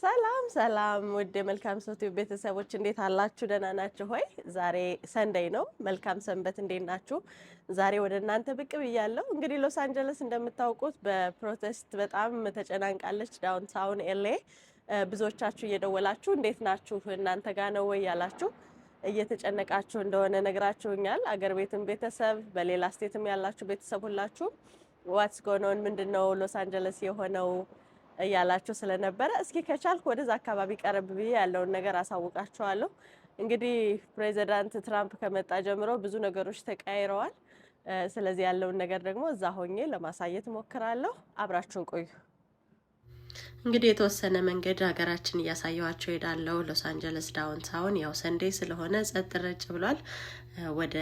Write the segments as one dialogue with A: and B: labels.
A: ሰላም ሰላም ወደ መልካም ሰውት ቤተሰቦች እንዴት አላችሁ? ደህና ናችሁ ሆይ? ዛሬ ሰንደይ ነው። መልካም ሰንበት እንዴት ናችሁ? ዛሬ ወደ እናንተ ብቅ ብያለሁ። እንግዲህ ሎስ አንጀለስ እንደምታውቁት በፕሮቴስት በጣም ተጨናንቃለች። ዳውንታውን ኤልኤ ብዙዎቻችሁ እየደወላችሁ እንዴት ናችሁ እናንተ ጋር ነው ወይ ያላችሁ እየተጨነቃችሁ እንደሆነ ነግራችሁኛል። አገር ቤትም ቤተሰብ በሌላ ስቴትም ያላችሁ ቤተሰብ ሁላችሁ ዋትስ ጎን ኦን ምንድነው ሎስ አንጀለስ የሆነው እያላችሁ ስለነበረ እስኪ ከቻልኩ ወደዛ አካባቢ ቀረብ ብዬ ያለውን ነገር አሳውቃችኋለሁ። እንግዲህ ፕሬዚዳንት ትራምፕ ከመጣ ጀምሮ ብዙ ነገሮች ተቀያይረዋል። ስለዚህ ያለውን ነገር ደግሞ እዛ ሆኜ ለማሳየት ሞክራለሁ። አብራችሁን ቆዩ። እንግዲህ የተወሰነ መንገድ ሀገራችን እያሳየኋቸው ሄዳለሁ። ሎስ አንጀለስ ዳውንታውን ያው ሰንዴይ ስለሆነ ጸጥ ረጭ ብሏል። ወደ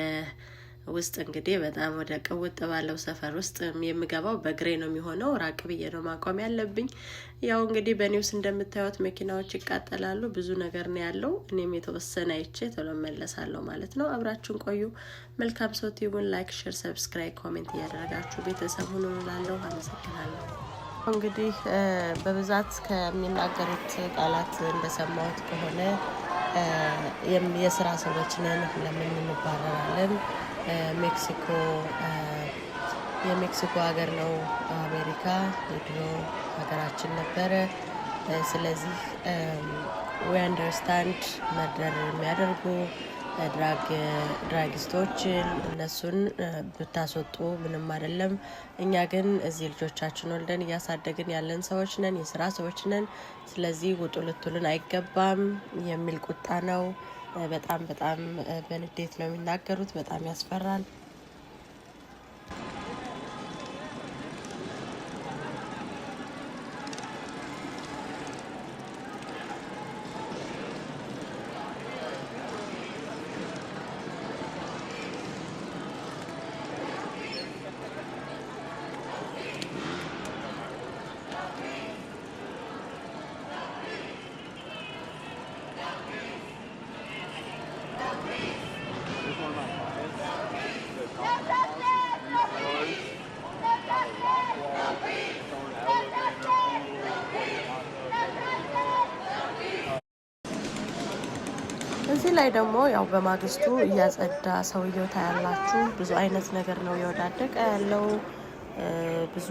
A: ውስጥ እንግዲህ በጣም ወደ ቅውጥ ባለው ሰፈር ውስጥ የምገባው በግሬ ነው የሚሆነው። ራቅ ብዬ ነው ማቆም ያለብኝ። ያው እንግዲህ በኒውስ እንደምታዩት መኪናዎች ይቃጠላሉ፣ ብዙ ነገር ነው ያለው። እኔም የተወሰነ አይቼ ቶሎ መለሳለሁ ማለት ነው። አብራችሁን ቆዩ። መልካም ሰው ቲዩብን ላይክ፣ ሼር፣ ሰብስክራይብ፣ ኮሜንት እያደረጋችሁ ቤተሰብ ሁኑ እላለሁ። አመሰግናለሁ። እንግዲህ በብዛት ከሚናገሩት ቃላት እንደሰማሁት ከሆነ የስራ ሰዎች ነን፣ ለምን እንባረራለን? ሜክሲኮ የሜክሲኮ ሀገር ነው አሜሪካ፣ የድሮ ሀገራችን ነበረ። ስለዚህ ዊ አንደርስታንድ መርደር የሚያደርጉ ድራጊስቶችን እነሱን ብታስወጡ ምንም አይደለም። እኛ ግን እዚህ ልጆቻችን ወልደን እያሳደግን ያለን ሰዎች ነን፣ የስራ ሰዎች ነን። ስለዚህ ውጡ ልትሉን አይገባም የሚል ቁጣ ነው። በጣም በንዴት ነው የሚናገሩት። በጣም ያስፈራል። እዚህ ላይ ደግሞ ያው በማግስቱ እያጸዳ ሰውየው ታያላችሁ። ብዙ አይነት ነገር ነው የወዳደቀ ያለው። ብዙ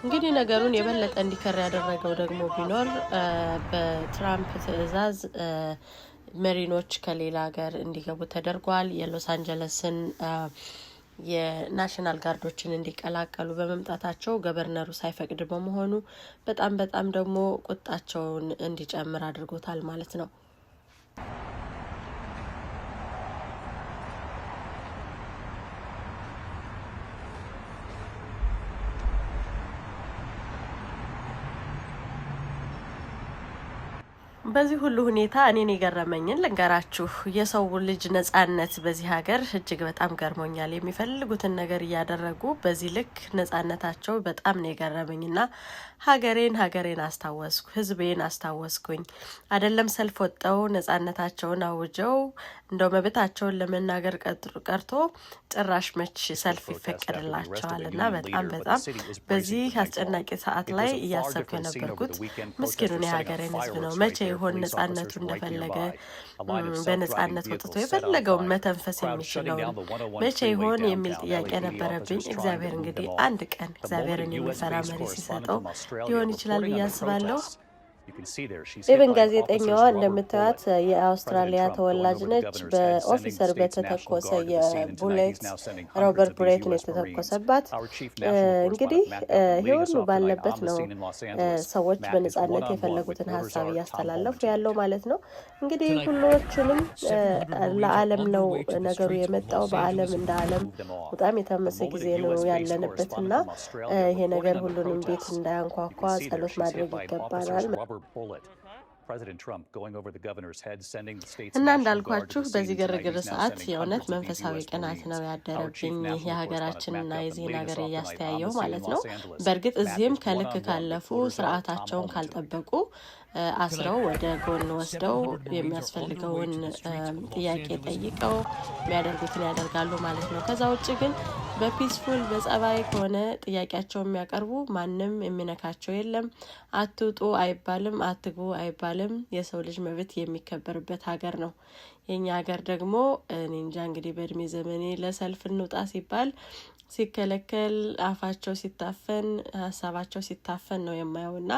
A: እንግዲህ ነገሩን የበለጠ እንዲከር ያደረገው ደግሞ ቢኖር በትራምፕ ትዕዛዝ መሪኖች ከሌላ ሀገር እንዲገቡ ተደርጓል። የሎስ አንጀለስን የናሽናል ጋርዶችን እንዲቀላቀሉ በመምጣታቸው ገቨርነሩ ሳይፈቅድ በመሆኑ በጣም ደግሞ ቁጣቸውን እንዲጨምር አድርጎታል ማለት ነው። በዚህ ሁሉ ሁኔታ እኔን የገረመኝን ልንገራችሁ። የሰው ልጅ ነጻነት በዚህ ሀገር እጅግ በጣም ገርሞኛል። የሚፈልጉትን ነገር እያደረጉ በዚህ ልክ ነጻነታቸው በጣም ነው የገረመኝና ሀገሬን አስታወስኩ፣ ህዝቤን አስታወስኩኝ። አይደለም ሰልፍ ወጣው ነጻነታቸውን አውጀው እንደው መብታቸውን ለመናገር ቀርቶ ጭራሽ መች ሰልፍ ይፈቀድላቸዋልና በጣም በዚህ አስጨናቂ ሰዓት ላይ እያሰብኩ የነበርኩት ምስኪኑን የሀገሬን ህዝብ ነው። መቼ ይሆን ነጻነቱ እንደፈለገ በነጻነት ወጥቶ የፈለገውን መተንፈስ የሚችለው መቼ ይሆን የሚል ጥያቄ ነበረብኝ። እግዚአብሔር እንግዲህ አንድ ቀን እግዚአብሔርን የሚፈራ መሪ ሲሰጠው ሊሆን ይችላል ብዬ አስባለሁ። ኢቨን ጋዜጠኛዋ እንደምታዩት የአውስትራሊያ ተወላጅ ነች። በኦፊሰር በተተኮሰ የቡሌት ሮበርት ቡሌት ነው የተተኮሰባት። እንግዲህ ይሄ ሁሉ ባለበት ነው ሰዎች በነጻነት የፈለጉትን ሀሳብ እያስተላለፉ ያለው ማለት ነው። እንግዲህ ሁሎችንም ለዓለም ነው ነገሩ የመጣው። በዓለም እንደ ዓለም በጣም የታመሰ ጊዜ ነው ያለንበትና ይሄ ነገር ሁሉንም ቤት እንዳያንኳኳ ጸሎት ማድረግ ይገባናል።
B: Bullet.
A: እና እንዳልኳችሁ በዚህ ግርግር ሰዓት የእውነት መንፈሳዊ ቅናት ነው ያደረብኝ የሀገራችንና የዚህን ሀገር እያስተያየው ማለት ነው። በእርግጥ እዚህም ከልክ ካለፉ ስርዓታቸውን ካልጠበቁ አስረው ወደ ጎን ወስደው የሚያስፈልገውን ጥያቄ ጠይቀው የሚያደርጉትን ያደርጋሉ ማለት ነው። ከዛ ውጭ ግን በፒስፉል በጸባይ ከሆነ ጥያቄያቸውን የሚያቀርቡ ማንም የሚነካቸው የለም። አትውጡ አይባልም፣ አትግቡ አይባልም። የሰው ልጅ መብት የሚከበርበት ሀገር ነው። የኛ ሀገር ደግሞ እኔ እንጃ እንግዲህ በእድሜ ዘመኔ ለሰልፍ እንውጣ ሲባል ሲከለከል አፋቸው ሲታፈን ሀሳባቸው ሲታፈን ነው የማየውና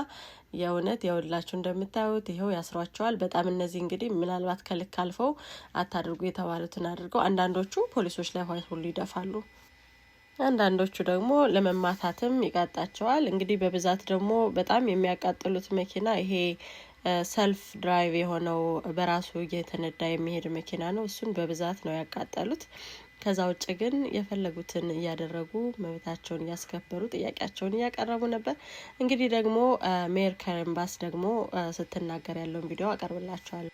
A: የእውነት የውላችሁ እንደምታዩት ይሄው ያስሯቸዋል። በጣም እነዚህ እንግዲህ ምናልባት ከልክ አልፈው አታድርጉ የተባሉትን አድርገው አንዳንዶቹ ፖሊሶች ላይ ዋይት ሁሉ ይደፋሉ። አንዳንዶቹ ደግሞ ለመማታትም ይቃጣቸዋል። እንግዲህ በብዛት ደግሞ በጣም የሚያቃጥሉት መኪና ይሄ ሰልፍ ድራይቭ የሆነው በራሱ እየተነዳ የሚሄድ መኪና ነው። እሱን በብዛት ነው ያቃጠሉት። ከዛ ውጭ ግን የፈለጉትን እያደረጉ መብታቸውን እያስከበሩ ጥያቄያቸውን እያቀረቡ ነበር። እንግዲህ ደግሞ ሜር ካረን ባስ ደግሞ ስትናገር ያለውን ቪዲዮ አቀርብላችኋለሁ።